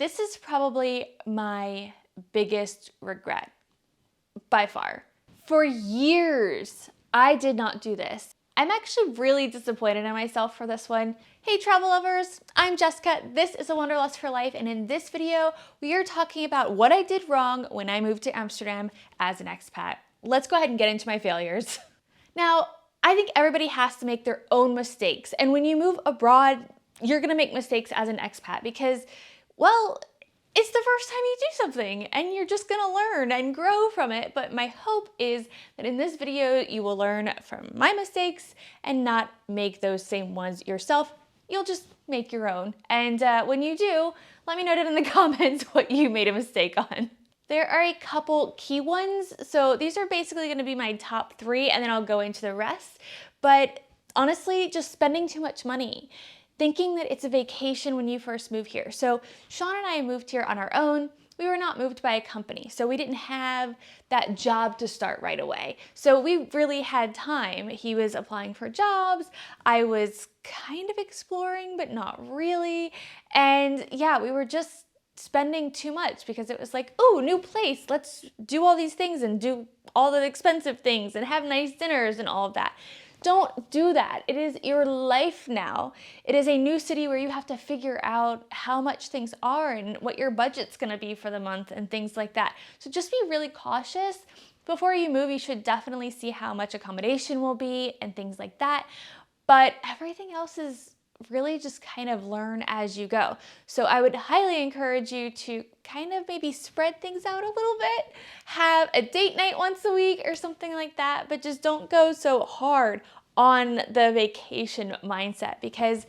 This is probably my biggest regret by far. For years, I did not do this. I'm actually really disappointed in myself for this one. Hey travel lovers, I'm Jessica. This is a Wanderlust for Life, and in this video, we are talking about what I did wrong when I moved to Amsterdam as an expat. Let's go ahead and get into my failures. Now, I think everybody has to make their own mistakes, and when you move abroad, you're gonna make mistakes as an expat because, well, it's the first time you do something and you're just gonna learn and grow from it. But my hope is that in this video, you will learn from my mistakes and not make those same ones yourself. You'll just make your own. And when you do, let me know down in the comments what you made a mistake on. There are a couple key ones. So these are basically gonna be my top 3 and then I'll go into the rest. But honestly, just spending too much money. Thinking that it's a vacation when you first move here. So Sean and I moved here on our own. We were not moved by a company, so we didn't have that job to start right away. So we really had time. He was applying for jobs. I was kind of exploring, but not really. And yeah, we were just spending too much because it was like, oh, new place. Let's do all these things and do all the expensive things and have nice dinners and all of that. Don't do that. It is your life now. It is a new city where you have to figure out how much things are and what your budget's gonna be for the month and things like that. So just be really cautious. Before you move, you should definitely see how much accommodation will be and things like that. But everything else is really just kind of learn as you go. So I would highly encourage you to kind of maybe spread things out a little bit, have a date night once a week or something like that, but just don't go so hard on the vacation mindset because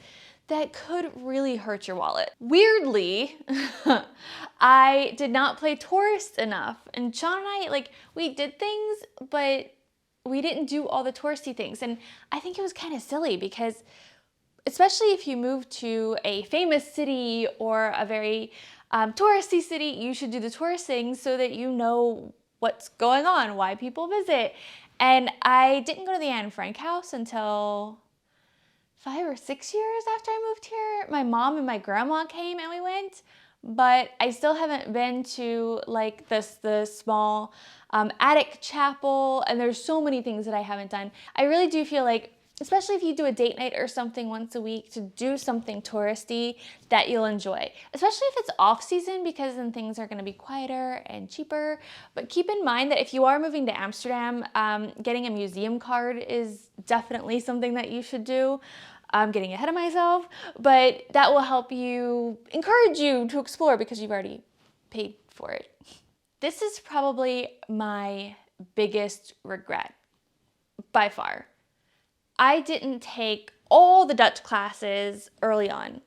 that could really hurt your wallet. Weirdly, I did not play tourist enough, and Sean and I, we did things, but we didn't do all the touristy things. And I think it was kind of silly because especially if you move to a famous city or a very touristy city, you should do the tourist things so that you know what's going on, why people visit. And I didn't go to the Anne Frank house until 5 or 6 years after I moved here. My mom and my grandma came and we went, but I still haven't been to the small attic chapel, and there's so many things that I haven't done. I really do feel like, especially if you do a date night or something once a week, to do something touristy that you'll enjoy, especially if it's off season because then things are going to be quieter and cheaper. But keep in mind that if you are moving to Amsterdam, getting a museum card is definitely something that you should do. I'm getting ahead of myself, but that will help you, encourage you to explore because you've already paid for it. This is probably my biggest regret by far. I didn't take all the Dutch classes early on.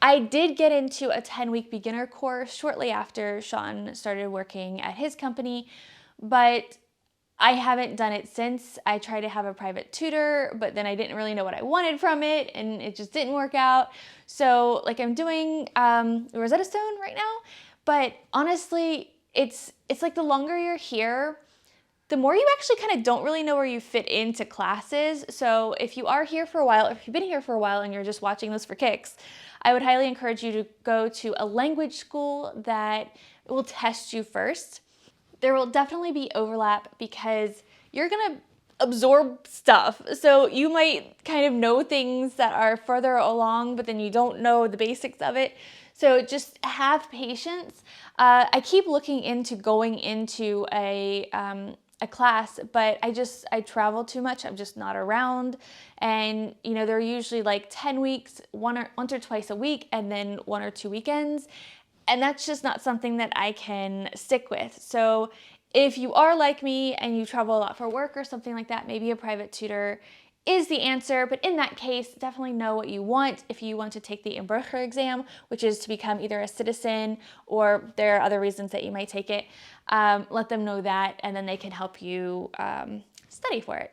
I did get into a 10-week beginner course shortly after Sean started working at his company, but I haven't done it since. I tried to have a private tutor, but then I didn't really know what I wanted from it and it just didn't work out. So I'm doing Rosetta Stone right now, but honestly, it's like the longer you're here, the more you actually kind of don't really know where you fit into classes. So if you are here for a while, or if you've been here for a while and you're just watching this for kicks, I would highly encourage you to go to a language school that will test you first. There will definitely be overlap because you're gonna absorb stuff. So you might kind of know things that are further along, but then you don't know the basics of it. So just have patience. I keep looking into going into a class, but I travel too much. I'm just not around. And they're usually 10 weeks, once or twice a week, and then 1 or 2 weekends. And that's just not something that I can stick with. So if you are like me and you travel a lot for work or something like that, maybe a private tutor is the answer. But in that case, definitely know what you want. If you want to take the inburger exam, which is to become either a citizen, or there are other reasons that you might take it, let them know that, and then they can help you study for it.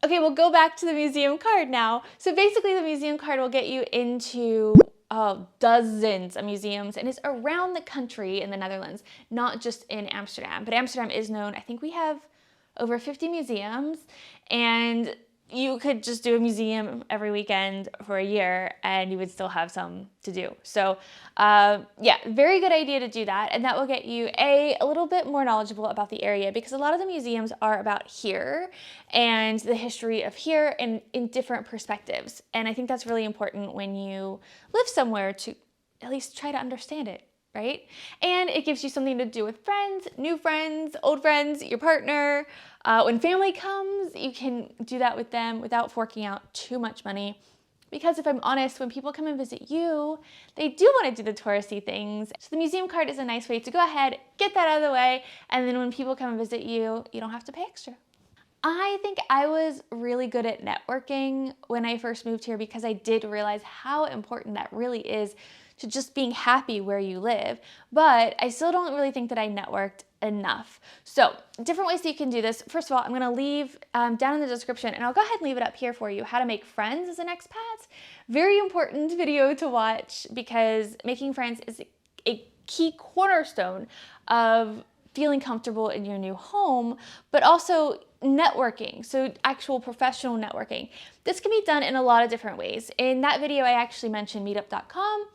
Okay, we'll go back to the museum card now. So basically the museum card will get you into dozens of museums, and it's around the country in the Netherlands, not just in Amsterdam. But Amsterdam is known. I think we have over 50 museums, and you could just do a museum every weekend for a year and you would still have some to do. So yeah, very good idea to do that. And that will get you a little bit more knowledgeable about the area, because a lot of the museums are about here and the history of here and in different perspectives. And I think that's really important when you live somewhere, to at least try to understand it, right? And it gives you something to do with friends, new friends, old friends, your partner. When family comes, you can do that with them without forking out too much money. Because if I'm honest, when people come and visit you, they do want to do the touristy things. So the museum card is a nice way to go ahead, get that out of the way, and then when people come and visit you, you don't have to pay extra. I think I was really good at networking when I first moved here, because I did realize how important that really is to just being happy where you live. But I still don't really think that I networked enough. So different ways that you can do this. First of all, I'm going to leave down in the description, and I'll go ahead and leave it up here for you, how to make friends as an expat. Very important video to watch, because making friends is a key cornerstone of feeling comfortable in your new home, but also networking, so actual professional networking. This can be done in a lot of different ways. In that video, I actually mentioned meetup.com.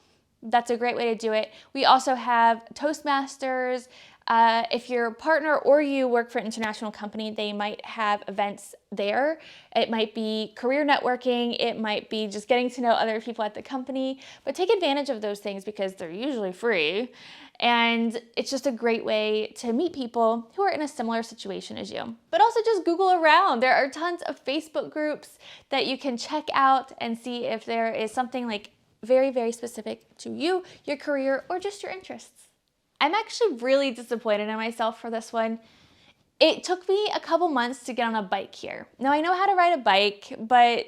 That's a great way to do it. We also have Toastmasters. If your partner or you work for an international company, they might have events there. It might be career networking. It might be just getting to know other people at the company. But take advantage of those things, because they're usually free. And it's just a great way to meet people who are in a similar situation as you. But also just Google around. There are tons of Facebook groups that you can check out and see if there is something like very, very specific to you, your career, or just your interests. I'm actually really disappointed in myself for this one. It took me a couple months to get on a bike here. Now, I know how to ride a bike, but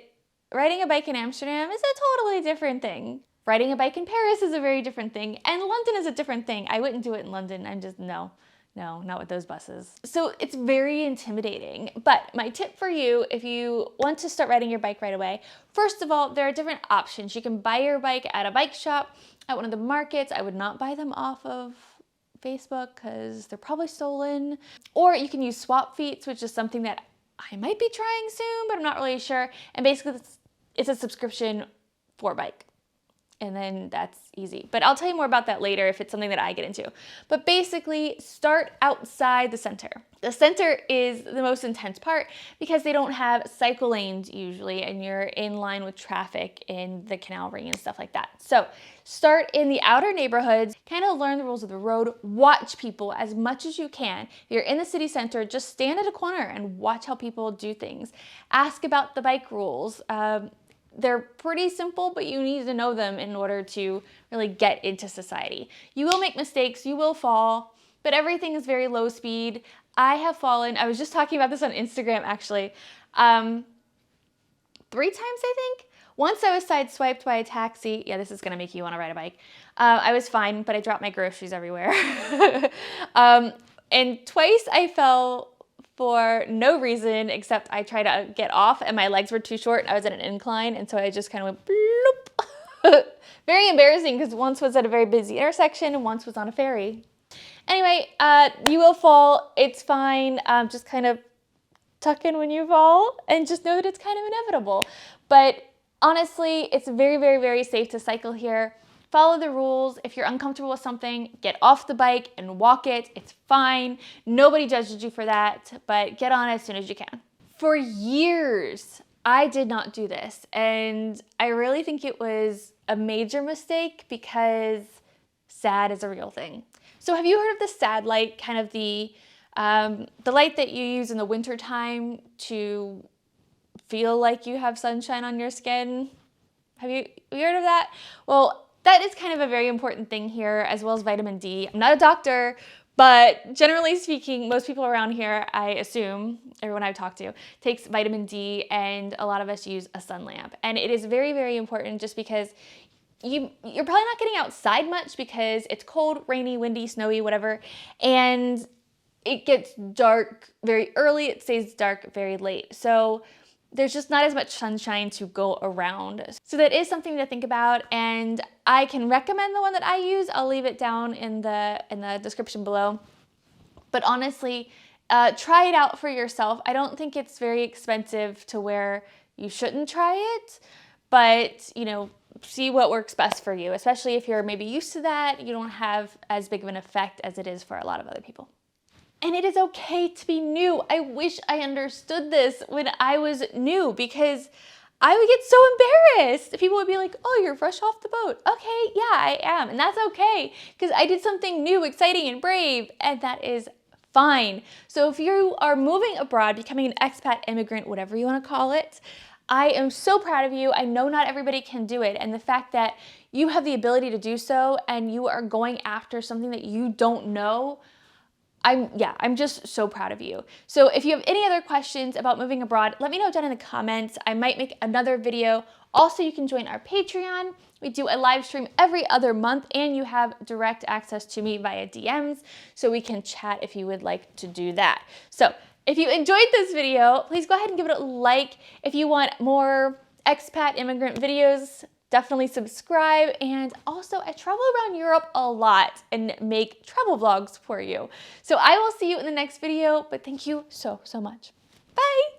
riding a bike in Amsterdam is a totally different thing. Riding a bike in Paris is a very different thing, and London is a different thing. I wouldn't do it in London. I'm just, no, not with those buses. So it's very intimidating. But my tip for you, if you want to start riding your bike right away, first of all, there are different options. You can buy your bike at a bike shop, at one of the markets. I would not buy them off of Facebook because they're probably stolen. Or you can use swap feets, which is something that I might be trying soon, but I'm not really sure. And basically it's a subscription for a bike. And then that's easy. But I'll tell you more about that later if it's something that I get into. But basically, start outside the center. The center is the most intense part because they don't have cycle lanes usually, and you're in line with traffic in the canal ring and stuff like that. So start in the outer neighborhoods, kind of learn the rules of the road, watch people as much as you can. If you're in the city center, just stand at a corner and watch how people do things. Ask about the bike rules. They're pretty simple, but you need to know them in order to really get into society. You will make mistakes, you will fall, but everything is very low speed. I have fallen. I was just talking about this on Instagram, actually. 3 times, I think. Once I was sideswiped by a taxi. Yeah, this is gonna make you wanna ride a bike. I was fine, but I dropped my groceries everywhere. And twice I fell for no reason except I tried to get off and my legs were too short and I was at an incline, and so I just kind of went bloop. Very embarrassing because once was at a very busy intersection and once was on a ferry. Anyway, you will fall. It's fine. Just kind of tuck in when you fall and just know that it's kind of inevitable. But honestly, it's very, very, very safe to cycle here. Follow the rules. If you're uncomfortable with something, get off the bike and walk it. It's fine. Nobody judges you for that, but get on as soon as you can. For years, I did not do this, and I really think it was a major mistake because SAD is a real thing. So have you heard of the SAD light, kind of the light that you use in the wintertime to feel like you have sunshine on your skin? Have you heard of that? Well, that is kind of a very important thing here, as well as vitamin D. I'm not a doctor, but generally speaking, most people around here, I assume, everyone I've talked to, takes vitamin D, and a lot of us use a sun lamp. And it is very, very important just because you're probably not getting outside much because it's cold, rainy, windy, snowy, whatever, and it gets dark very early, it stays dark very late. So there's just not as much sunshine to go around. So that is something to think about, and I can recommend the one that I use. I'll leave it down in the description below. But honestly, try it out for yourself. I don't think it's very expensive to wear you shouldn't try it, but see what works best for you, especially if you're maybe used to that. You don't have as big of an effect as it is for a lot of other people. And it is okay to be new. I wish I understood this when I was new, because I would get so embarrassed. People would be like, oh, you're fresh off the boat. Okay, yeah, I am. And that's okay, because I did something new, exciting, and brave, and that is fine. So if you are moving abroad, becoming an expat, immigrant, whatever you want to call it, I am so proud of you. I know not everybody can do it. And the fact that you have the ability to do so and you are going after something that you don't know, I'm just so proud of you. So if you have any other questions about moving abroad, let me know down in the comments. I might make another video. Also, you can join our Patreon. We do a live stream every other month, and you have direct access to me via DMs, so we can chat if you would like to do that. So if you enjoyed this video, please go ahead and give it a like. If you want more expat immigrant videos, definitely subscribe. And also, I travel around Europe a lot and make travel vlogs for you. So I will see you in the next video, but thank you so much. Bye.